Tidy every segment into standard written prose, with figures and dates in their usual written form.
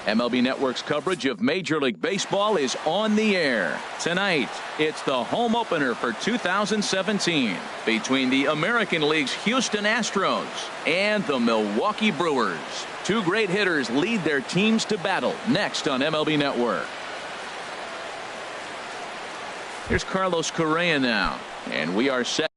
MLB Network's coverage of Major League Baseball is on the air. Tonight, it's the home opener for 2017 between the American League's Houston Astros and the Milwaukee Brewers. Two great hitters lead their teams to battle next on MLB Network. Here's Carlos Correa now, and we are set.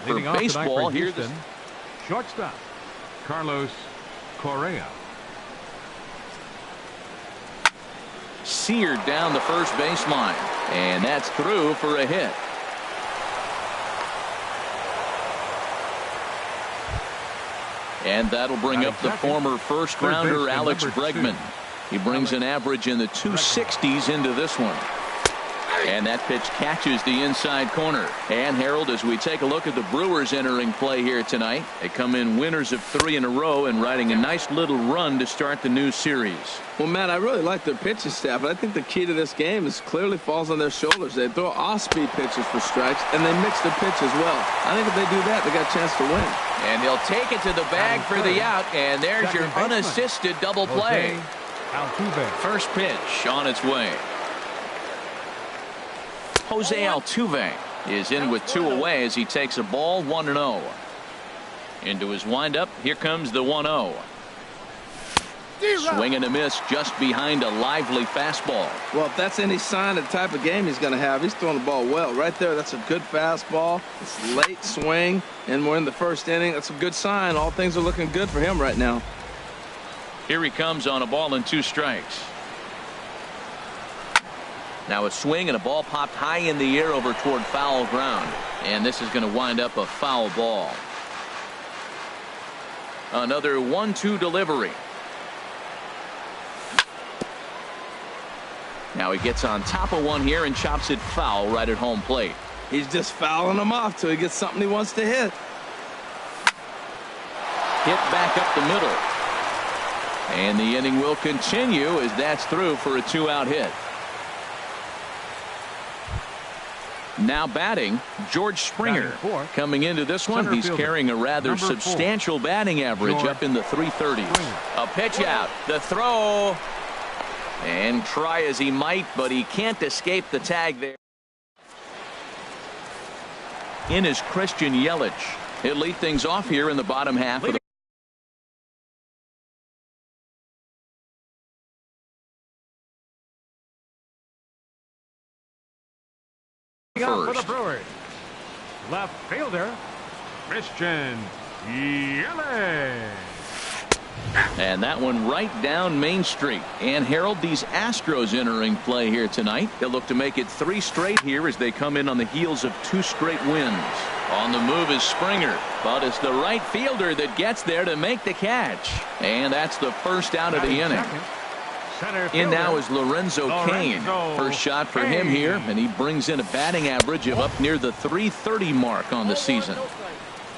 For baseball, here's the shortstop Carlos Correa. Seared down the first baseline, and that's through for a hit. And that'll bring up the former first rounder Alex Bregman. He brings an average in the 260s into this one. And that pitch catches the inside corner. And Harold, as we take a look at the Brewers entering play here tonight, they come in winners of 3 in a row and riding a nice little run to start the new series. Well, Matt, I really like their pitching staff, but I think the key to this game is clearly falls on their shoulders. They throw off-speed pitches for strikes, and they mix their pitch as well. I think if they do that, they got a chance to win. And he'll take it to the bag for the out, and there's your unassisted double play. First pitch on its way. Jose Altuve is in with 2 away as he takes a ball 1-0. Into his windup, here comes the 1-0. Swing and a miss just behind a lively fastball. Well, if that's any sign of the type of game he's going to have, he's throwing the ball well. Right there, that's a good fastball. It's late swing, and we're in the first inning. That's a good sign. All things are looking good for him right now. Here he comes on a ball and 2 strikes. Now a swing and a ball popped high in the air over toward foul ground. And this is going to wind up a foul ball. Another 1-2 delivery. Now he gets on top of one here and chops it foul right at home plate. He's just fouling them off till he gets something he wants to hit. Hit back up the middle. And the inning will continue as that's through for a 2-out hit. Now batting, George Springer. Coming into this one, he's carrying a rather substantial batting average up in the 330s. A pitch out, the throw, and try as he might, but he can't escape the tag there. In is Christian Yelich. He'll lead things off here in the bottom half of the for the Brewers, left fielder Christian Yelich. And that one right down Main Street. And Harold, these Astros entering play here tonight. They'll look to make it 3 straight here as they come in on the heels of 2 straight wins. On the move is Springer, but it's the right fielder that gets there to make the catch. And that's the first out of the inning. In now is Lorenzo Cain. First shot for him here, and he brings in a batting average of up near the 330 mark on the season.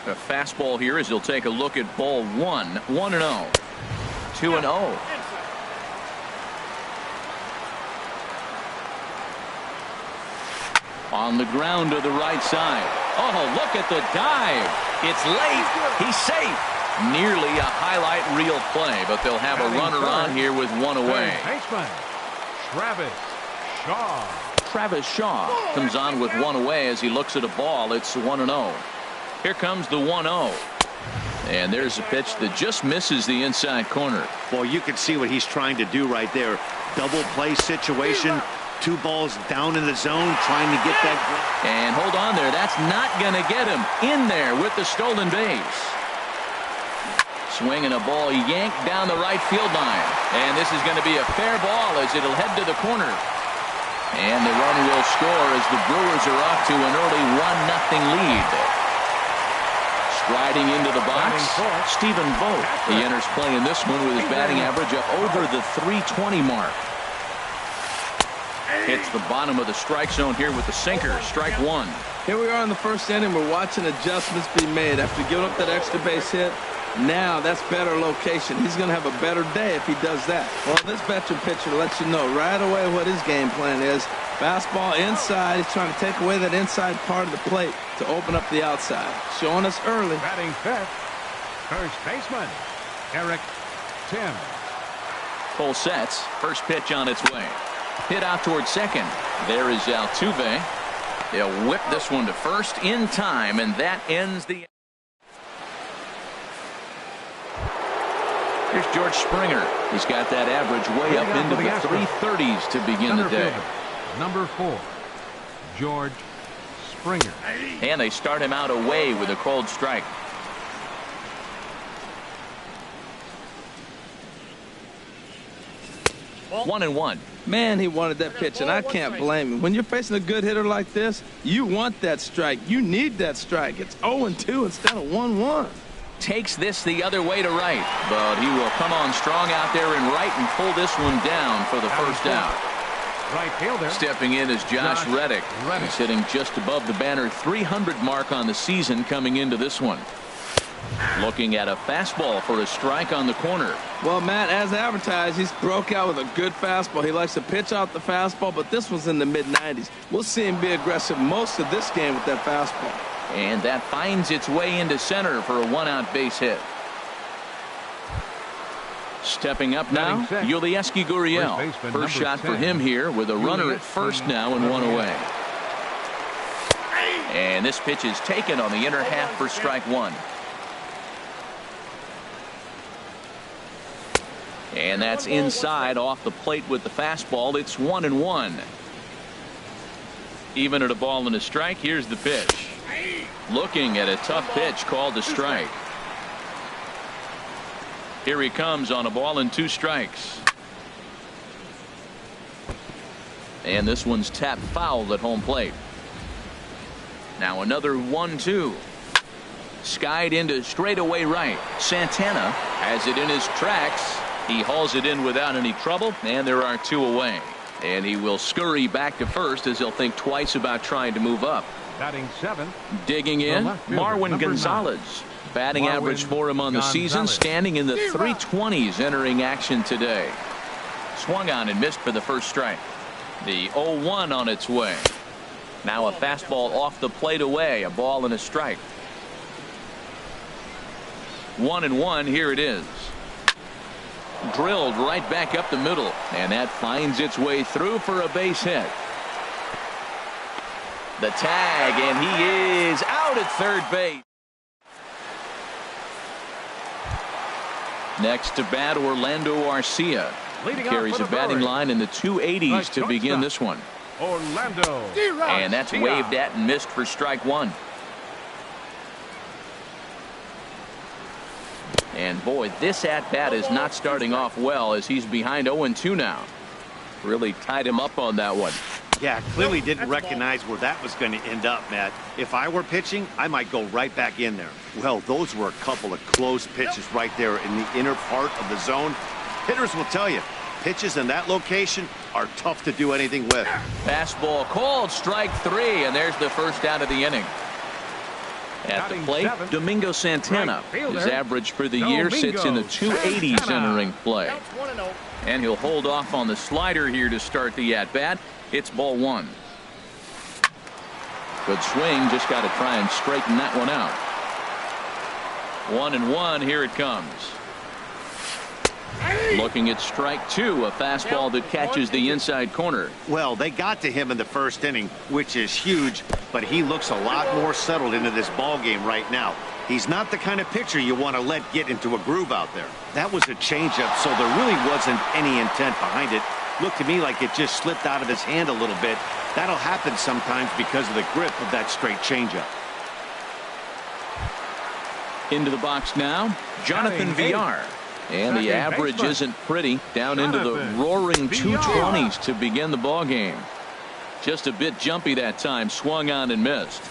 A fastball here as he'll take a look at ball 1. 1-0. 2-0. On the ground to the right side. Oh, look at the dive. It's late. He's safe. Nearly a highlight reel play, but they'll have a runner on here with 1 away. Travis Shaw comes on with 1 away as he looks at a ball. It's 1-0. Here comes the 1-0. And there's a pitch that just misses the inside corner. Well, you can see what he's trying to do right there. Double play situation. 2 balls down in the zone trying to get that. And hold on there. That's not going to get him in there with the stolen base. Swing and a ball yanked down the right field line. And this is going to be a fair ball as it'll head to the corner. And the run will score as the Brewers are off to an early 1-0 lead. Striding into the box, Stephen Vogt. He enters play in this one with his batting average up over the 320 mark. Hits the bottom of the strike zone here with the sinker. Strike 1. Here we are in the first inning. We're watching adjustments be made after giving up that extra base hit. Now that's better location. He's going to have a better day if he does that. Well, this veteran pitcher lets you know right away what his game plan is. Fastball inside. He's trying to take away that inside part of the plate to open up the outside. Showing us early. Batting fifth, first baseman, Eric Tim. Full sets. First pitch on its way. Hit out towards second. There is Altuve. They'll whip this one to first in time, and that ends the... Here's George Springer. He's got that average way up into the 330s to begin the day. Number 4, George Springer. And they start him out away with a cold strike. One and one. Man, he wanted that pitch, and I can't blame him. When you're facing a good hitter like this, you want that strike. You need that strike. It's 0-2 instead of 1-1. Takes this the other way to right, but he will come on strong out there in right and pull this one down for the first out. Right fielder. Stepping in is Josh Reddick. He's hitting just above the banner 300 mark on the season coming into this one. Looking at a fastball for a strike on the corner. Well, Matt, as advertised, he's broke out with a good fastball. He likes to pitch out the fastball, but this one's in the mid-90s. We'll see him be aggressive most of this game with that fastball. And that finds its way into center for a one-out base hit. Stepping up now, Yulieski Gurriel. First shot for him here with a runner at first now and one away. And this pitch is taken on the inner half for strike one. And that's inside off the plate with the fastball. It's 1-1. Even at a ball and a strike, here's the pitch. Looking at a tough pitch called a strike. Here he comes on a ball and 2 strikes. And this one's tapped foul at home plate. Now another 1-2. Skied into straightaway right. Santana has it in his tracks. He hauls it in without any trouble, and there are 2 away. And he will scurry back to first as he'll think twice about trying to move up. Batting 7th. Digging in, Marwin Gonzalez. Batting average for him on the season, standing in the 320s entering action today. Swung on and missed for the first strike. The 0-1 on its way. Now a fastball off the plate away, a ball and a strike. 1-1, here it is. Drilled right back up the middle, and that finds its way through for a base hit. The tag, and he is out at third base. Next to bat, Orlando Arcia. He carries a batting line in the 280s to begin this one. Orlando. And that's waved at and missed for strike one. And boy, this at-bat is not starting off well as he's behind 0-2 now. Really tied him up on that one. Yeah, clearly didn't recognize where that was going to end up, Matt. If I were pitching, I might go right back in there. Well, those were a couple of close pitches right there in the inner part of the zone. Hitters will tell you, pitches in that location are tough to do anything with. Fastball called, strike 3, and there's the first out of the inning. At the plate, Domingo Santana. His average for the year sits in the 280s entering play. And he'll hold off on the slider here to start the at-bat. It's ball 1. Good swing, just got to try and straighten that one out. 1-1, here it comes. Looking at strike 2, a fastball that catches the inside corner. Well, they got to him in the first inning, which is huge, but he looks a lot more settled into this ball game right now. He's not the kind of pitcher you want to let get into a groove out there. That was a changeup, so there really wasn't any intent behind it. Looked to me like it just slipped out of his hand a little bit. That'll happen sometimes because of the grip of that straight changeup. Into the box now, Jonathan Villar. And the average isn't pretty, down into the roaring 220s to begin the ball game. Just a bit jumpy that time, swung on and missed.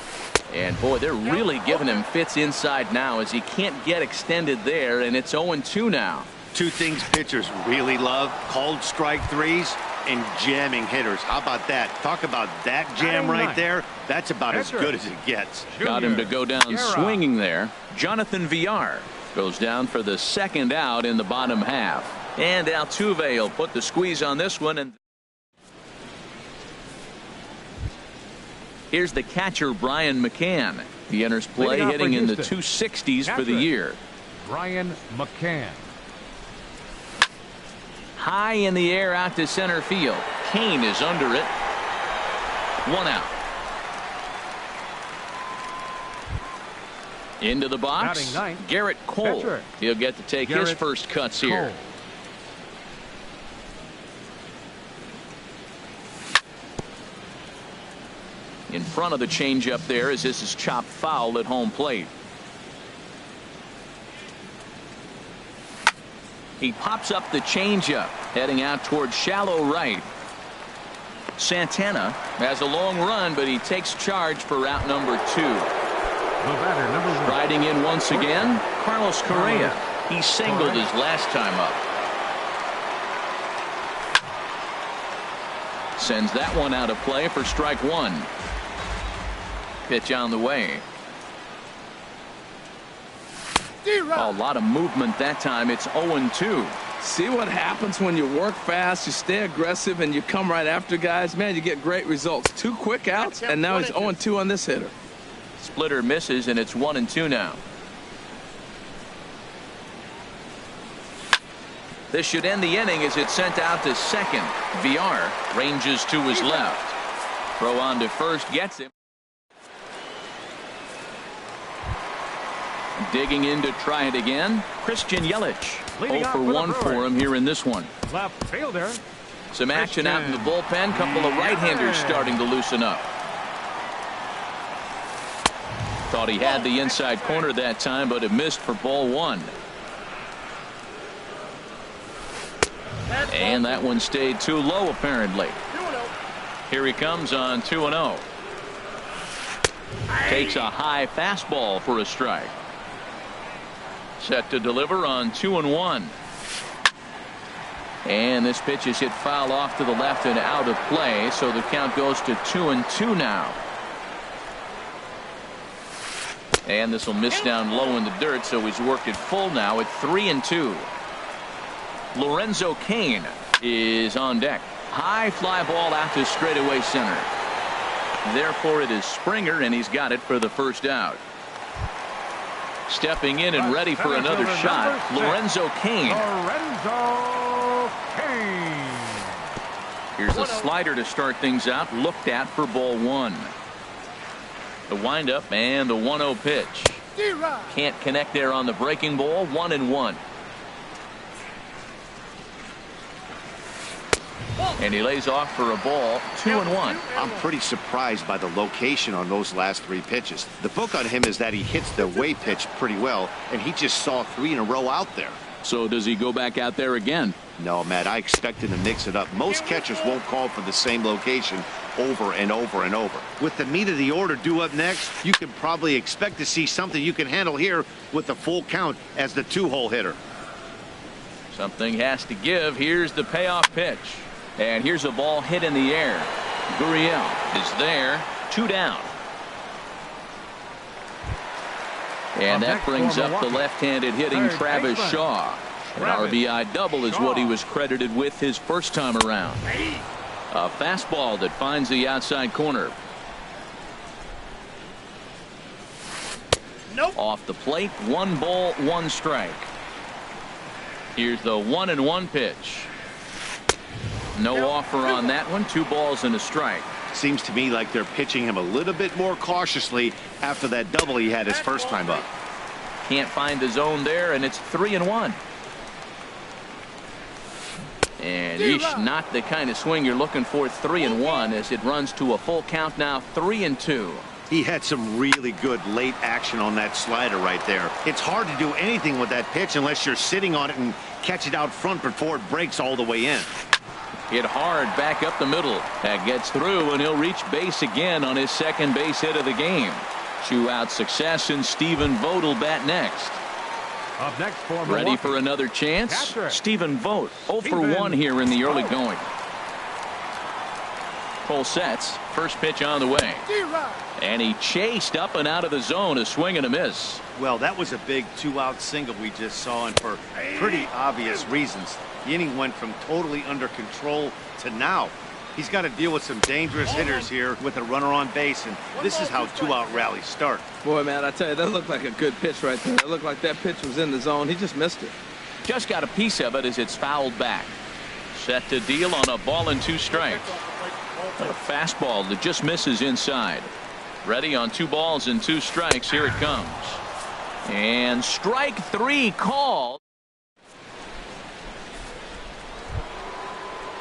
And boy, they're really giving him fits inside now as he can't get extended there, and it's 0-2 now. 2 things pitchers really love: called strike 3s and jamming hitters. How about that? Talk about that jam right there. That's about as good as it gets. Got him to go down swinging there. Jonathan Villar goes down for the second out in the bottom half. And Altuve will put the squeeze on this one. And here's the catcher, Brian McCann. He enters play hitting in the 260s for the year. Brian McCann. High in the air out to center field. Kane is under it. 1 out. Into the box, Garrett Cole. He'll get to take his first cuts here. In front of the changeup there as this is chopped foul at home plate. He pops up the changeup, heading out towards shallow right. Santana has a long run, but he takes charge for route number 2. The batter, number 1. Riding in once again, Carlos Correa. He singled his last time up. Sends that one out of play for strike 1. Pitch on the way. A lot of movement that time. It's 0-2. See what happens when you work fast, you stay aggressive, and you come right after guys. Man, you get great results. 2 quick outs, and now he's 0-2 on this hitter. Splitter misses, and it's 1-2 now. This should end the inning as it's sent out to second. Villar ranges to his left. Throw on to first gets him. Digging in to try it again. Christian Yelich. 0 for 1 for him here in this one. Left fielder. Some action out in the bullpen. Couple of right-handers starting to loosen up. Thought he had the inside corner that time, but it missed for ball 1. And that one stayed too low apparently. Here he comes on 2-0. Takes a high fastball for a strike. Set to deliver on 2-1. And this pitch is hit foul off to the left and out of play, so the count goes to 2-2 now. And this will miss down low in the dirt, so he's worked it full now at 3-2. Lorenzo Cain is on deck. High fly ball out to straightaway center. Therefore it is Springer, and he's got it for the first out. Stepping in and ready for another shot, Lorenzo Cain. Here's a slider to start things out, looked at for ball 1. The windup and the 1-0 pitch. Can't connect there on the breaking ball. 1-1. And he lays off for a ball. 2-1. I'm pretty surprised by the location on those last 3 pitches. The book on him is that he hits the way pitch pretty well, and he just saw 3 in a row out there. So does he go back out there again? No, Matt, I expect him to mix it up. Most catchers won't call for the same location over and over and over. With the meat of the order due up next, you can probably expect to see something you can handle here with the full count as the 2-hole hitter. Something has to give. Here's the payoff pitch. And here's a ball hit in the air. Gurriel is there. 2 down. And that brings up the left-handed hitting Travis Shaw. An RBI double is what he was credited with his first time around. A fastball that finds the outside corner. Off the plate, 1 ball, 1 strike. Here's the 1-1 pitch. No offer on that one. 2 balls and a strike. Seems to me like they're pitching him a little bit more cautiously after that double he had his first time up. Can't find the zone there, and it's 3-1. And eesh, not the kind of swing you're looking for. 3-1 as it runs to a full count now. 3-2. He had some really good late action on that slider right there. It's hard to do anything with that pitch unless you're sitting on it and catch it out front before it breaks all the way in. Hit hard back up the middle. That gets through, and he'll reach base again on his second base hit of the game. 2-out success, and Stephen Vogt will bat next. Up next for ready for another chance. Stephen Vogt 0 for 1 here in the early going. Cole sets. First pitch on the way. And he chased up and out of the zone. A swing and a miss. Well, that was a big 2-out single we just saw, and for pretty obvious reasons. The inning went from totally under control to now. He's got to deal with some dangerous hitters here with a runner on base, and this is how 2-out rallies start. Boy, man, I tell you, that looked like a good pitch right there. It looked like that pitch was in the zone. He just missed it. Just got a piece of it as it's fouled back. Set to deal on a ball and 2 strikes. A fastball that just misses inside. Ready on 2 balls and 2 strikes. Here it comes. And strike 3 called.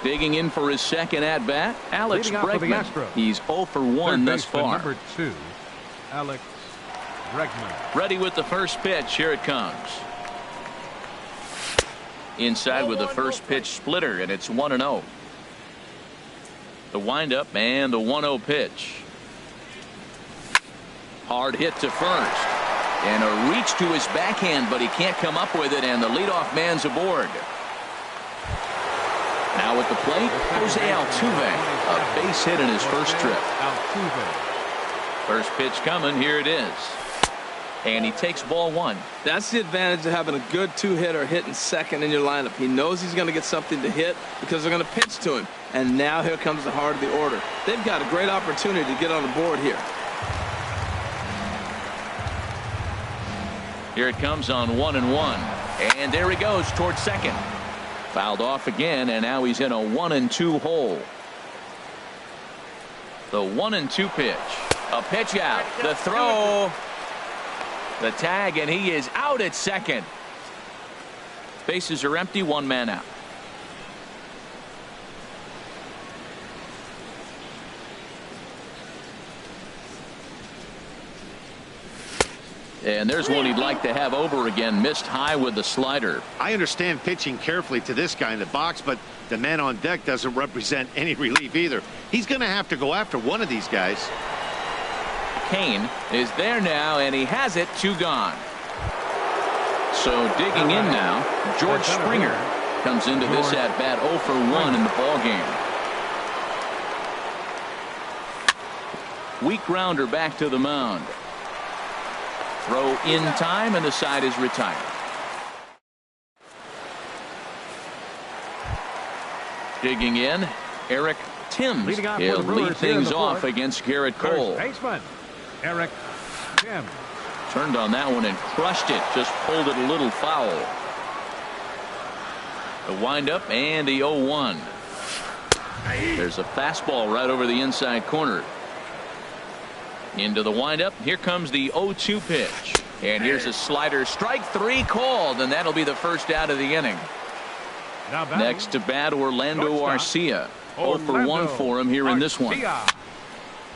Digging in for his second at bat, Alex Bregman. He's 0 for 1 thus far. Number 2, Alex Bregman. Ready with the first pitch. Here it comes. Inside with the first pitch splitter, and it's 1-0. The windup and the 1-0 pitch. Hard hit to first. And a reach to his backhand, but he can't come up with it, and the leadoff man's aboard. Now at the plate, Jose Altuve. A base hit in his first trip. First pitch coming. Here it is. And he takes ball 1. That's the advantage of having a good 2-hitter hitting second in your lineup. He knows he's going to get something to hit because they're going to pitch to him. And now here comes the heart of the order. They've got a great opportunity to get on the board here. Here it comes on 1-1. And there he goes towards second. Fouled off again, and now he's in a 1-2 hole. The 1-2 pitch. A pitch out. The throw. The tag, and he is out at second. Bases are empty, 1 man out. And there's one he'd like to have over again. Missed high with the slider. I understand pitching carefully to this guy in the box, but the man on deck doesn't represent any relief either. He's going to have to go after one of these guys. Kane is there now, and he has it. 2 gone. So digging in now, George Springer comes into this at bat 0 for 1 in the ball game. Weak grounder back to the mound. Throw in time, and the side is retired. Digging in, Eric Timms. He'll lead things off against Garrett Cole. Baseman Eric Timms. Turned on that one and crushed it. Just pulled it a little foul. The windup and the 0-1. There's a fastball right over the inside corner. Into the windup. Here comes the 0-2 pitch. And here's a slider. Strike 3 called, and that'll be the first out of the inning. Next to bat, Orlando Arcia. 0 for 1 for him here in this one.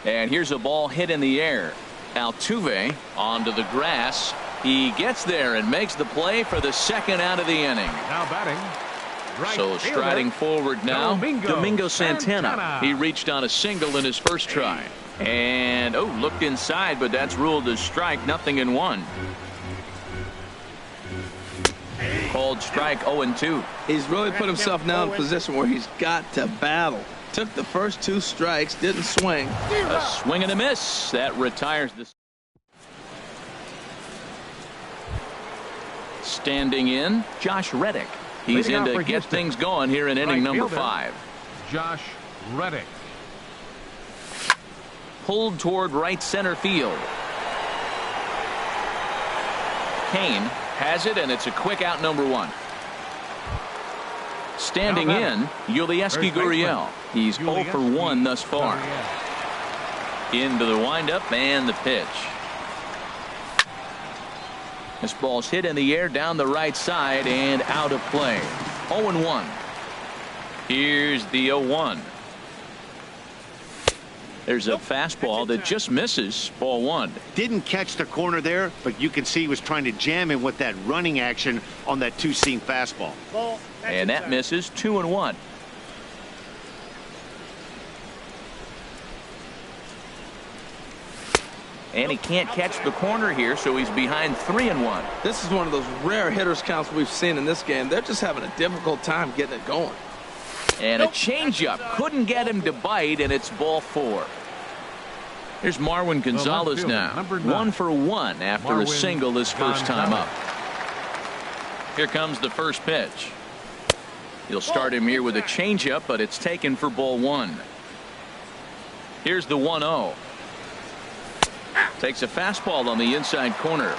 And here's a ball hit in the air. Altuve onto the grass. He gets there and makes the play for the second out of the inning. Now batting. Right so striding forward now, Domingo Santana. He reached on a single in his first try. And looked inside, but that's ruled as strike. 0-1. Called strike 0-2. He's really put himself now in a position where he's got to battle. Took the first 2 strikes, didn't swing. A swing and a miss. That retires the. Standing in, Josh Reddick. He's in to get things going here in inning number 5. Josh Reddick. Pulled toward right center field. Kane has it, and it's a quick out, number 1. Standing in, Yulieski Gurriel. He's 0 for 1 thus far. Into the windup and the pitch. This ball's hit in the air down the right side and out of play. 0-1. Here's the 0-1. There's a fastball that just misses. Ball 1. Didn't catch the corner there, but you can see he was trying to jam him with that running action on that 2-seam fastball. And that misses. 2-1. And he can't catch the corner here, so he's behind 3-1. This is one of those rare hitters counts we've seen in this game. They're just having a difficult time getting it going. And a changeup couldn't get him to bite, and it's ball 4. Here's Marwin Gonzalez now. 1 for 1 after a single his first time up. Here comes the first pitch. He'll start him here with a changeup, but it's taken for ball 1. Here's the 1-0. Takes a fastball on the inside corner.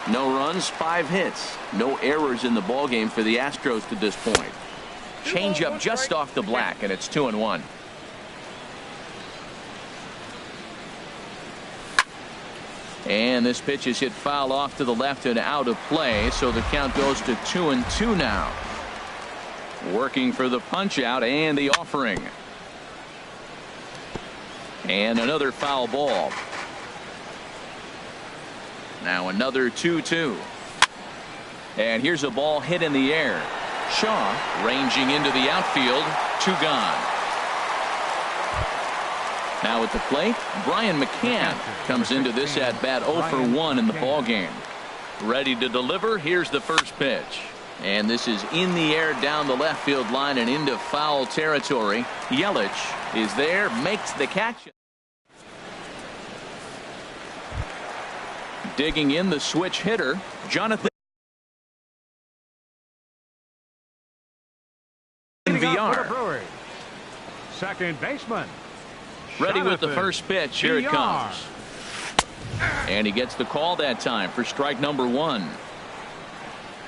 No runs, 5 hits. No errors in the ballgame for the Astros to this point. Changeup just off the black, and it's 2-1. And this pitch is hit foul off to the left and out of play, so the count goes to 2-2 now. Working for the punch out and the offering. And another foul ball. Now another 2-2. And here's a ball hit in the air. Shaw ranging into the outfield. 2 gone. Now at the plate, Brian McCann comes into this at bat 0 for 1 in the ball game. Ready to deliver. Here's the first pitch. And this is in the air down the left field line and into foul territory. Yelich is there, makes the catch. Digging in the switch hitter, Jonathan VR. Second baseman. Ready with the first pitch. Here it comes. And he gets the call that time for strike number 1.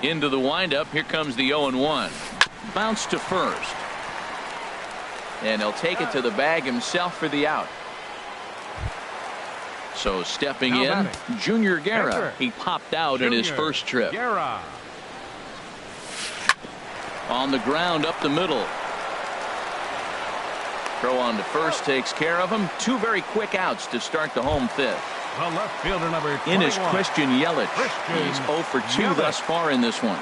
Into the windup. Here comes the 0-1. Bounce to first. And he'll take it to the bag himself for the out. So stepping in, Junior Guerra. He popped out in his first trip. On the ground up the middle. Throw on to first takes care of him. 2 very quick outs to start the home 5th. The left fielder number 21. In is Christian Yelich. He's 0 for 2 thus far in this one.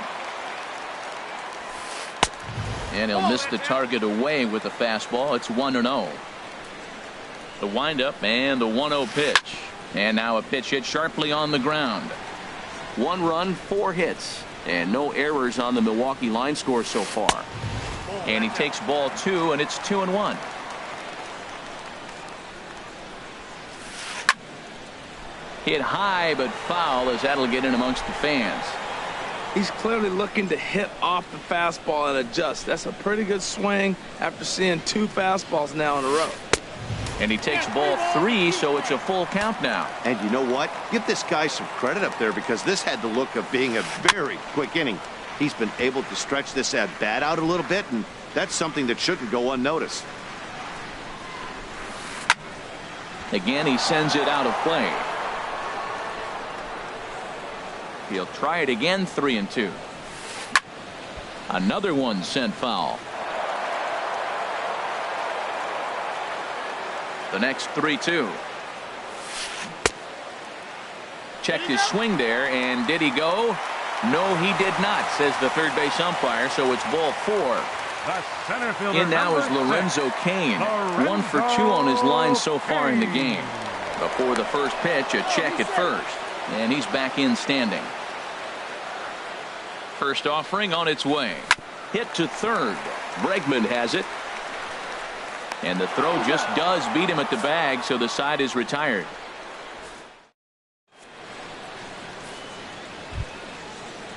And he'll miss the target away with the fastball. It's 1-0. The windup and the 1-0 pitch. And now a pitch hit sharply on the ground. 1 run, 4 hits. And no errors on the Milwaukee line score so far. And he takes ball 2, and it's 2-1. Hit high but foul, as that'll get in amongst the fans. He's clearly looking to hit off the fastball and adjust. That's a pretty good swing after seeing 2 fastballs now in a row. And he takes ball 3, so it's a full count now. And you know what? Give this guy some credit up there, because this had the look of being a very quick inning. He's been able to stretch this at bat out a little bit, and that's something that shouldn't go unnoticed. Again, he sends it out of play. He'll try it again. 3-2. Another one sent foul. The next 3-2. Checked his swing there, and did he go? No, he did not, says the third base umpire, so it's ball 4. In now is Lorenzo Cain. 1 for 2 on his line so far in the game. Before the first pitch, a check at first. And he's back in standing. First offering on its way. Hit to third. Bregman has it. And the throw just does beat him at the bag, so the side is retired.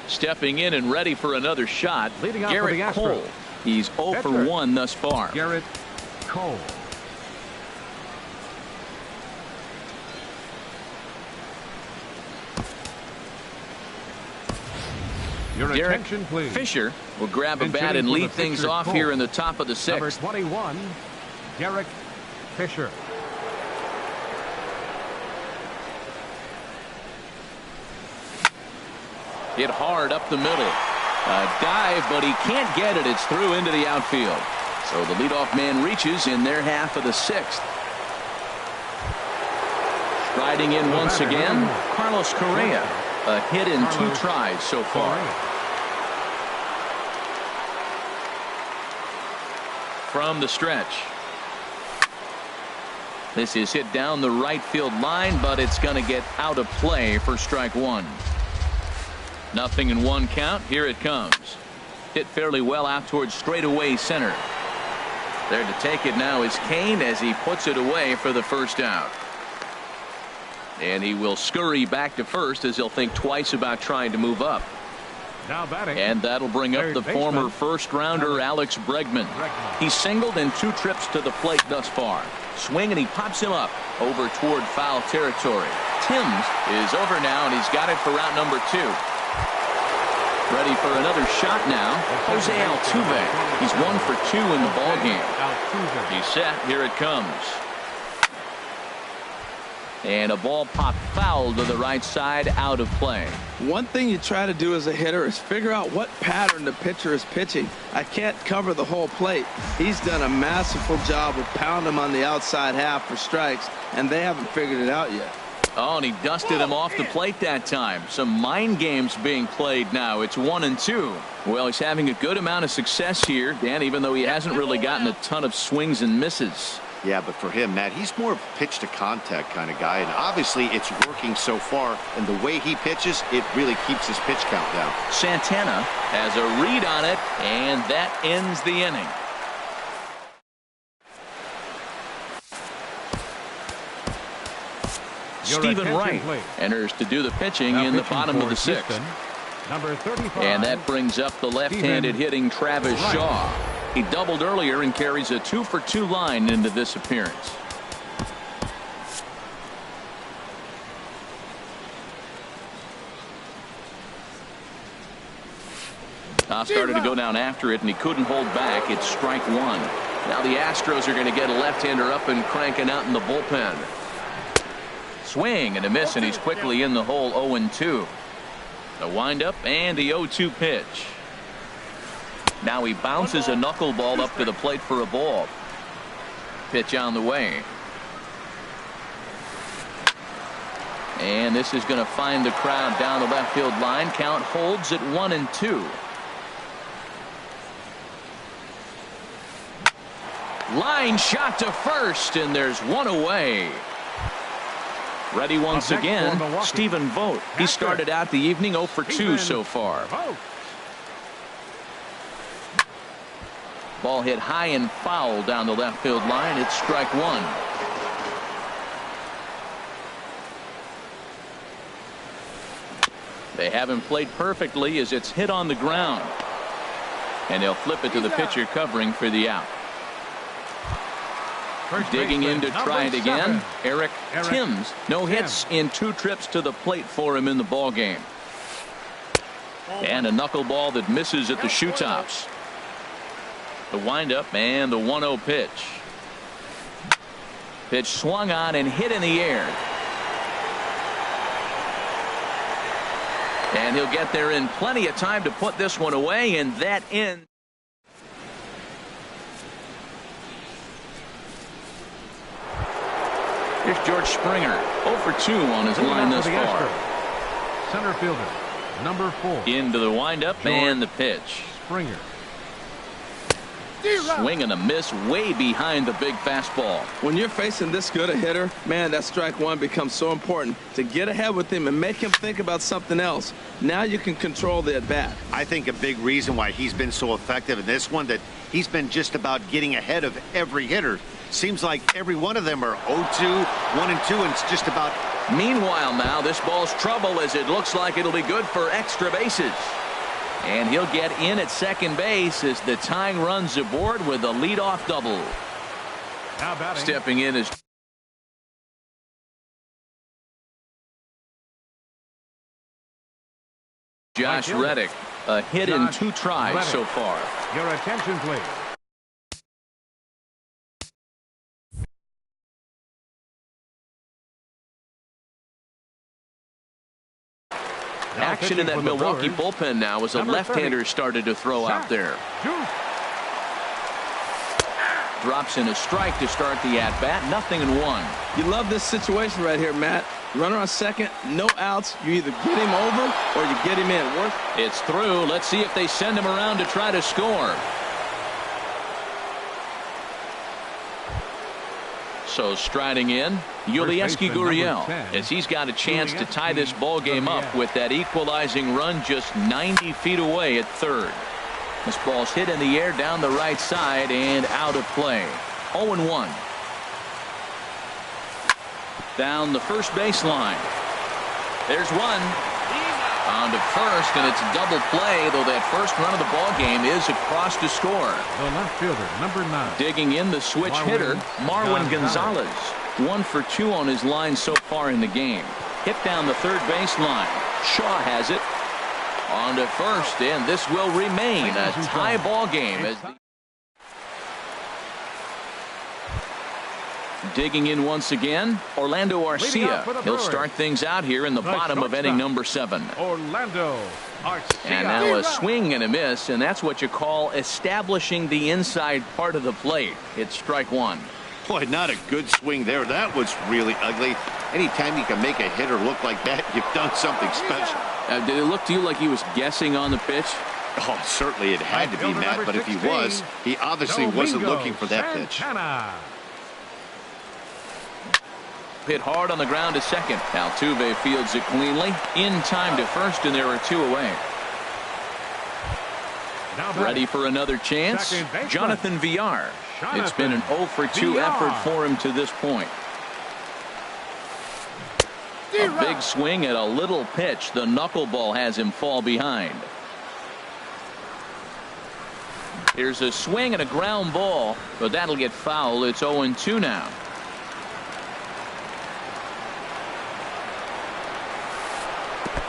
Stepping in and ready for another shot, Garrett Cole. He's 0 for 1 thus far. Garrett Cole. Derek Fisher will grab a bat and lead things off here in the top of the 6th. Number 21, Derek Fisher. Hit hard up the middle. A dive, but he can't get it. It's through into the outfield. So the leadoff man reaches in their half of the 6th. Striding in once again, Carlos Correa. A hit in 2 tries so far. From the stretch. This is hit down the right field line, but it's going to get out of play for strike 1. 0-1 count. Here it comes. Hit fairly well out towards straightaway center. There to take it now is Kane as he puts it away for the first out. And he will scurry back to first as he'll think twice about trying to move up. Now batting. And that'll bring up the baseman, former first-rounder Alex Bregman. He's singled in 2 trips to the plate thus far. Swing, and he pops him up over toward foul territory. Timms is over now, and he's got it for route number 2. Ready for another shot now. Jose Altuve. He's 1 for 2 in the ballgame. He's set. Here it comes. And a ball popped foul to the right side, out of play. One thing you try to do as a hitter is figure out what pattern the pitcher is pitching. I can't cover the whole plate. He's done a masterful job of pounding him on the outside half for strikes, and they haven't figured it out yet. Oh, and he dusted him off the plate that time. Some mind games being played now. It's 1-2. Well, he's having a good amount of success here, Dan, even though he hasn't really gotten a ton of swings and misses. Yeah, but for him, Matt, he's more of a pitch to contact kind of guy, and obviously it's working so far, and the way he pitches, it really keeps his pitch count down. Santana has a read on it, and that ends the inning. Stephen Wright enters to do the pitching in the bottom of the 6th. Number 35. And that brings up the left-handed hitting Travis Shaw. He doubled earlier and carries a 2 for 2 line into this appearance. Started to go down after it, and he couldn't hold back. It's strike 1. Now the Astros are going to get a left-hander up and cranking out in the bullpen. Swing and a miss, and he's quickly in the hole. 0-2. The windup and the 0-2 pitch. Now he bounces a knuckleball up to the plate for a ball. Pitch on the way. And this is going to find the crowd down the left field line. Count holds at 1-2. Line shot to first, and there's one away. Ready once again, Stephen Vogt. He started out the evening 0 for 2 so far. Ball hit high and foul down the left field line. It's strike 1. They haven't played perfectly as it's hit on the ground. And they'll flip it to the pitcher covering for the out. Digging in to try it again, Eric Timms. No hits in 2 trips to the plate for him in the ballgame. And a knuckleball that misses at the shoe tops. The windup and the 1-0 pitch. Pitch swung on and hit in the air. And he'll get there in plenty of time to put this one away, and that ends. Here's George Springer, 0 for 2 on his line thus far. Center fielder, number 4. Into the windup and the pitch. Springer. Swing and a miss way behind the big fastball. When you're facing this good a hitter, man, that strike 1 becomes so important to get ahead with him and make him think about something else. Now you can control the at-bat. I think a big reason why he's been so effective in this one, that he's been just about getting ahead of every hitter. Seems like every one of them are 0-2, 1-2, and it's just about. Meanwhile, now this ball's trouble as it looks like it'll be good for extra bases. And he'll get in at second base as the tying runs aboard with a leadoff double. Stepping in is Josh Reddick. A hit in 2 tries so far. Your attention, please. Action in that Milwaukee bullpen now as a left-hander started to throw out there. Drops in a strike to start the at-bat. 0-1. You love this situation right here, Matt. Runner on second, no outs. You either get him over or you get him in. It's through. Let's see if they send him around to try to score. So striding in, Yulieski Gurriel, as he's got a chance to tie this ball game up with that equalizing run just 90 feet away at third. This ball's hit in the air down the right side and out of play. 0-1. Down the first baseline. There's one. On to first, and it's a double play, though that first run of the ball game is across to score. The left fielder, number 9. Digging in, the switch hitter, Marwin Gonzalez. 1 for 2 on his line so far in the game. Hit down the third baseline. Shaw has it. On to first, and this will remain a tie ball game. As digging in once again, Orlando Arcia. He'll start things out here in the bottom of inning number 7. Orlando Arcia. And now a swing and a miss, and that's what you call establishing the inside part of the plate. It's strike 1. Boy, not a good swing there. That was really ugly. Anytime you can make a hitter look like that, you've done something special. Did it look to you like he was guessing on the pitch? Oh, certainly it had to be, Matt, but if he was, he obviously wasn't looking for that pitch. Hit hard on the ground to second. Altuve fields it cleanly. In time to first, and there are 2 away. Ready for another chance. Jonathan Villar. It's been an 0 for 2 effort for him to this point. A big swing at a little pitch. The knuckleball has him fall behind. Here's a swing and a ground ball, but that'll get foul. It's 0-2 now.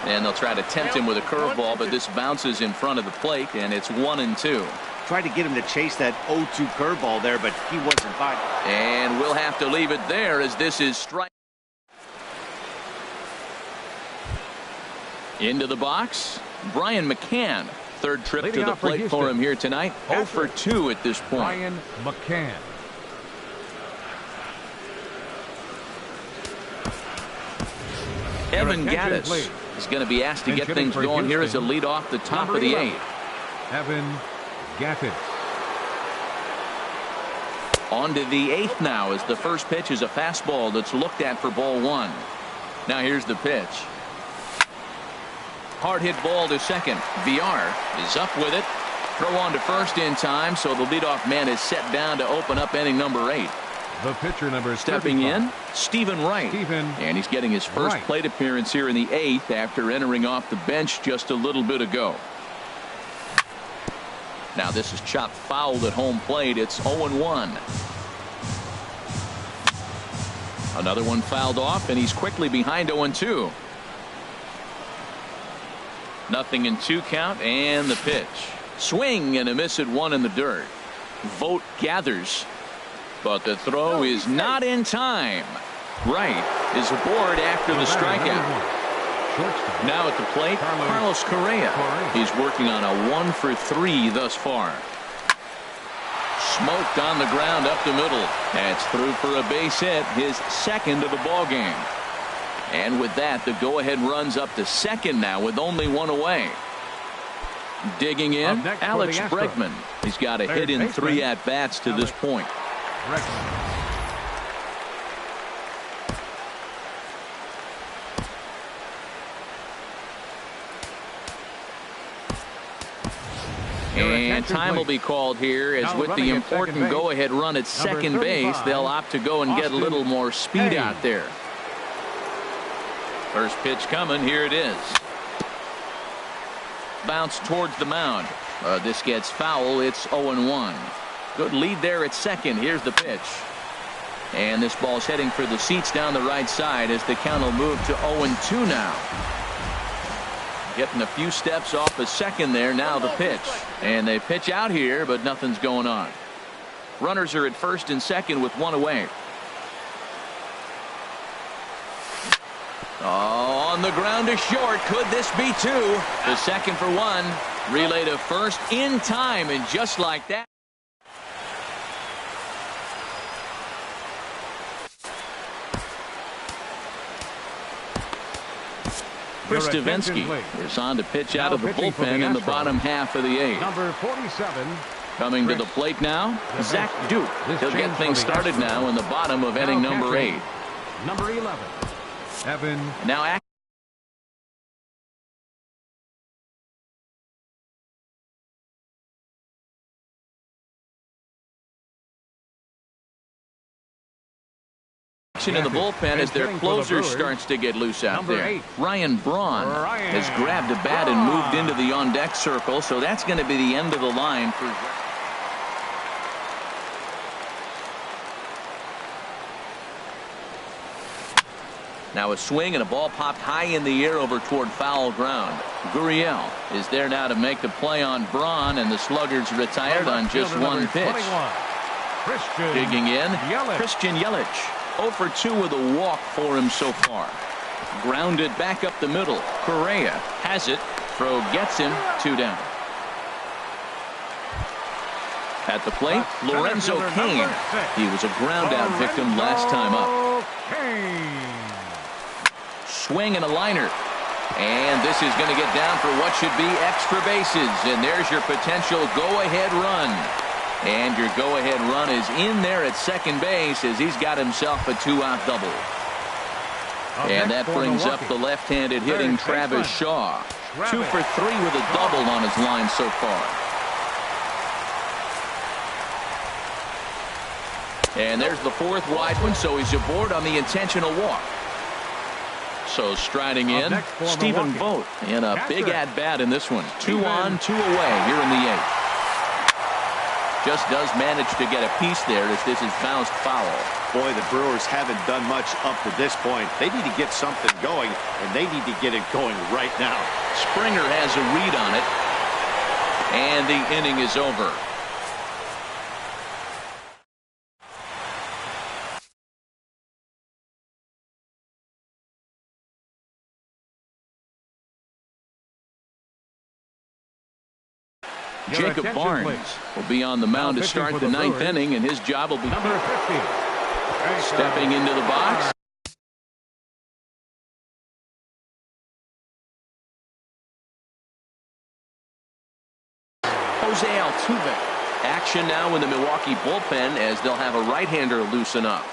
And they'll try to tempt him with a curveball, but this bounces in front of the plate, and it's 1-2. Tried to get him to chase that 0-2 curveball there, but he wasn't by. And we'll have to leave it there as this is strike. Into the box, Brian McCann. Third trip to the plate for him here tonight. 0 for 2 at this point. Brian McCann. Evan Gattis is going to be asked to get things going here as a lead off the top of the 8th. Evan Gattis. On to the 8th now as the first pitch is a fastball that's looked at for ball 1. Now here's the pitch. Hard hit ball to second. Villar is up with it. Throw on to first in time, so the leadoff man is set down to open up inning number 8. The pitcher number stepping 35. In, Stephen Wright. And he's getting his first plate appearance here in the 8th after entering off the bench just a little bit ago. Now this is chopped foul at home plate. It's 0-1. Another one fouled off, and he's quickly behind 0-2. Nothing in 2 count, and the pitch. Swing and a miss at 1 in the dirt. Vogt gathers, but the throw is not in time. Wright is aboard after the strikeout. Now at the plate, Carlos Correa. He's working on a 1 for 3 thus far. Smoked on the ground up the middle. That's through for a base hit, his 2nd of the ball game. And with that, the go-ahead runs up to second now with only 1 away. Digging in, Alex Bregman. He's got a hit in 3 at-bats to this point. And time will be called here as with the important go-ahead run at second base, they'll opt to go and get a little more speed out there. First pitch coming. Here it is. Bounce towards the mound. This gets foul. It's 0-1. Good lead there at second. Here's the pitch. And this ball's heading for the seats down the right side as the count will move to 0-2 now. Getting a few steps off a second there. Now the pitch. And they pitch out here, but nothing's going on. Runners are at first and second with 1 away. Oh, on the ground to short. Could this be 2? The second for 1. Relay to first in time, and just like that. Chris Davinsky is on to pitch out of the bullpen in the bottom half of the 8th. Number 47. Coming to the plate now, Zach Duke. He'll get things started now in the bottom of inning number 8. Number 11. Evan. Now In the bullpen as their closer starts to get loose out there. 8. Ryan Braun has grabbed a bat and moved into the on-deck circle, so that's going to be the end of the line for. Now a swing and a ball popped high in the air over toward foul ground. Gurriel is there now to make the play on Braun, and the Sluggers retired on just one pitch. Digging in, Christian Yelich. 0 for 2 with a walk for him so far. Grounded back up the middle. Correa has it. Throw gets him. 2 down. At the plate, Lorenzo Cain. He was a ground out victim last time up. Swing and a liner. And this is going to get down for what should be extra bases. And there's your potential go-ahead run. And your go-ahead run is in there at second base as he's got himself a 2-out double. And that brings up the left-handed hitting Travis Shaw. 2 for 3 with a double on his line so far. And there's the 4th wide one, so he's aboard on the intentional walk. So striding in, Stephen Vogt in a big at-bat in this one. 2 on, 2 away here in the 8th. Just does manage to get a piece there as this is bounced foul. Boy, the Brewers haven't done much up to this point. They need to get something going, and they need to get it going right now. Springer has a read on it, and the inning is over. Jacob Barnes will be on the mound to start the 9th inning, and his job will be stepping into the box. Jose Altuve. Action now in the Milwaukee bullpen as they'll have a right-hander loosen up.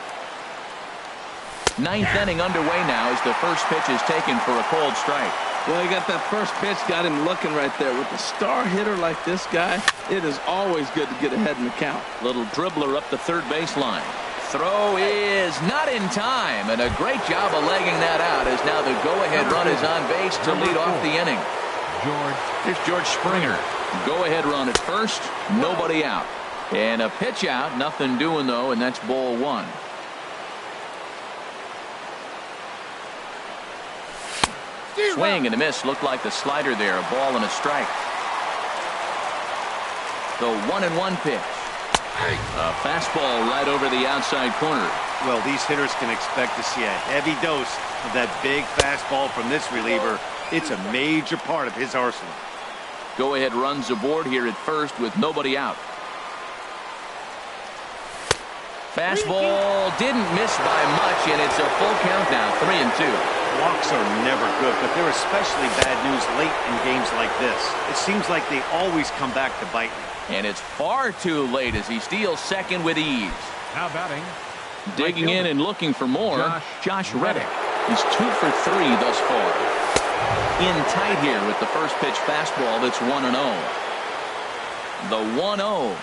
9th inning underway now as the first pitch is taken for a cold strike. Well, he got that first pitch, got him looking right there. With a star hitter like this guy, it is always good to get ahead in the count. Little dribbler up the third baseline. Throw is not in time, and a great job of legging that out as now the go-ahead run is on base to lead off the inning. Here's George Springer. Go-ahead run at first, nobody out. And a pitch out, nothing doing though, and that's ball 1. Swing and a miss. Looked like the slider there. A ball and a strike. The 1-1 pitch. A fastball right over the outside corner. Well, these hitters can expect to see a heavy dose of that big fastball from this reliever. It's a major part of his arsenal. Go ahead runs aboard here at first with nobody out. Fastball didn't miss by much, and it's a full count now. 3-2. Walks are never good, but they're especially bad news late in games like this. It seems like they always come back to bite me. And it's far too late as he steals second with ease. Now batting. Digging in and looking for more, Josh Reddick. He's 2 for 3 thus far. In tight here with the first pitch fastball that's 1-0. The 1-0.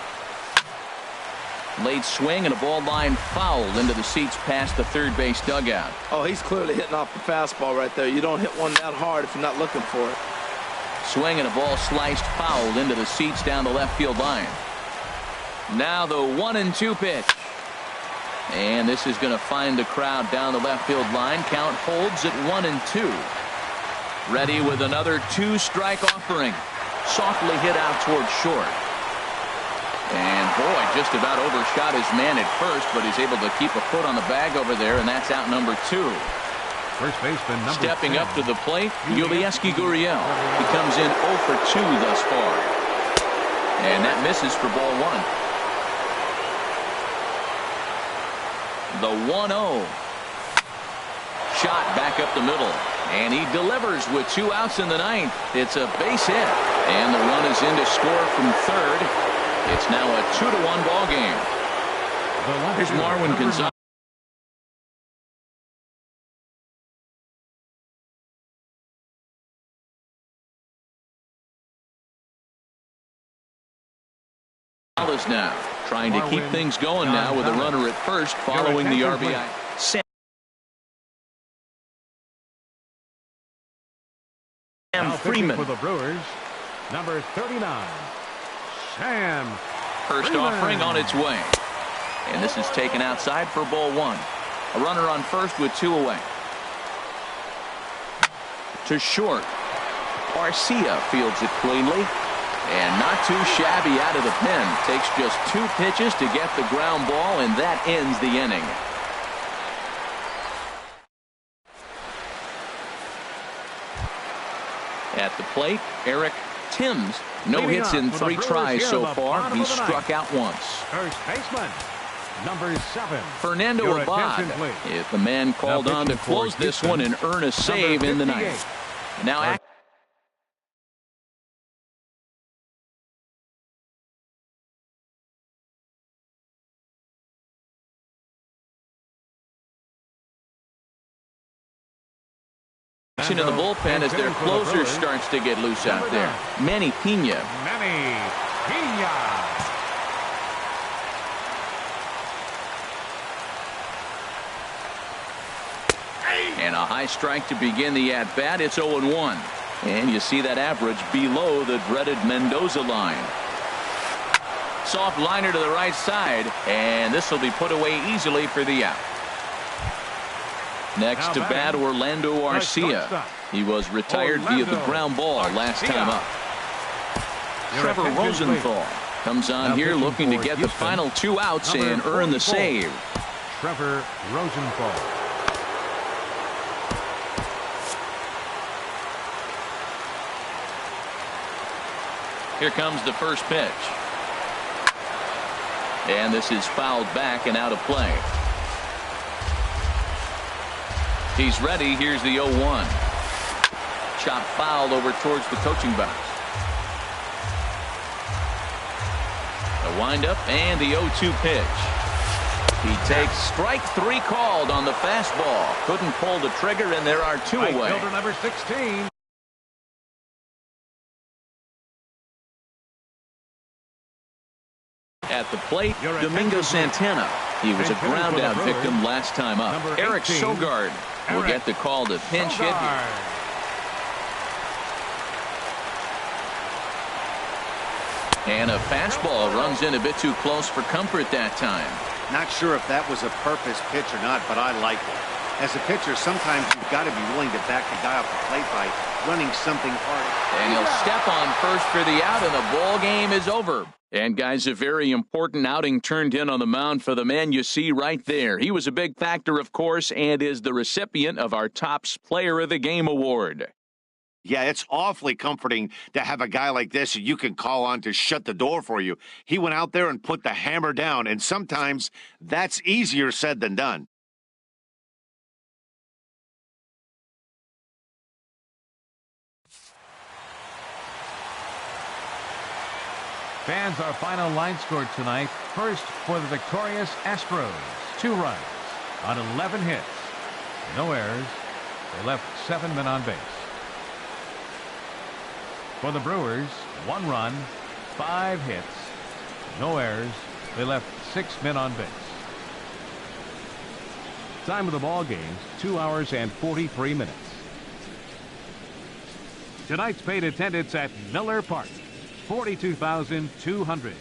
Late swing and a ball line fouled into the seats past the third base dugout. Oh, he's clearly hitting off the fastball right there. You don't hit one that hard if you're not looking for it. Swing and a ball sliced fouled into the seats down the left field line. Now the 1-2 pitch. And this is going to find the crowd down the left field line. Count holds at 1-2. Ready with another 2-strike offering. Softly hit out towards short. And boy, just about overshot his man at first, but he's able to keep a foot on the bag over there, and that's out number 2. First baseman number Stepping 10. up to the plate, Yulieski Gurriel. He comes in 0 for 2 thus far. And that misses for ball 1. The 1-0. Shot back up the middle. And he delivers with 2 outs in the 9th. It's a base hit. And the run is in to score from third. It's now a 2-1 ball game. Here's Marwin Gonzalez. Now trying to keep things going now with a runner at first following the RBI. Now pitching Freeman. for the Brewers, number 39, Sam First Freeman. offering on its way. And this is taken outside for ball one. A runner on first with 2 away. To short. Garcia fields it cleanly. And not too shabby out of the pen. Takes just 2 pitches to get the ground ball, and that ends the inning. At the plate, Eric Timms. No Leading hits off in for the 3 Brewers tries here, so the far. bottom He's of the struck ninth. out once. First baseman, number 7. Fernando Your Abad. attention, please. If the man called Now on to pitching for close this Houston, one and earn a save in the 58. ninth. Now action in the bullpen as their closer starts to get loose out there. Manny Pena. Manny Pena. And a high strike to begin the at-bat. It's 0-1. And you see that average below the dreaded Mendoza line. Soft liner to the right side. And this will be put away easily for the out. Next to bat, Orlando Arcia. He was retired via the ground ball last time up. Trevor Rosenthal comes on here looking to get the final 2 outs and earn the save. Trevor Rosenthal. Here comes the first pitch. And this is fouled back and out of play. He's ready. Here's the 0-1. Chop fouled over towards the coaching box. The windup and the 0-2 pitch. He takes strike 3 called on the fastball. Couldn't pull the trigger, and there are 2 away. Fielder number 16. At the plate, Domingo Santana. He was a ground out victim last time up. Eric Sogard will get the call to pinch hit here. And a fastball runs in a bit too close for comfort that time. Not sure if that was a purpose pitch or not, but I like it. As a pitcher, sometimes you've got to be willing to back the guy off the plate by running something hard. And he'll step on first for the out, and the ball game is over. And, guys, a very important outing turned in on the mound for the man you see right there. He was a big factor, of course, and is the recipient of our Topps Player of the Game award. Yeah, it's awfully comforting to have a guy like this you can call on to shut the door for you. He went out there and put the hammer down, and sometimes that's easier said than done. Fans, our final line score tonight. First for the victorious Astros, 2 runs on 11 hits. No errors. They left 7 men on base. For the Brewers, 1 run, 5 hits. No errors. They left 6 men on base. Time of the ball game, 2 hours and 43 minutes. Tonight's paid attendance at Miller Park, 42,200.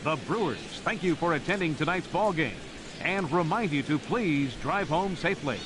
The Brewers thank you for attending tonight's ball game and remind you to please drive home safely.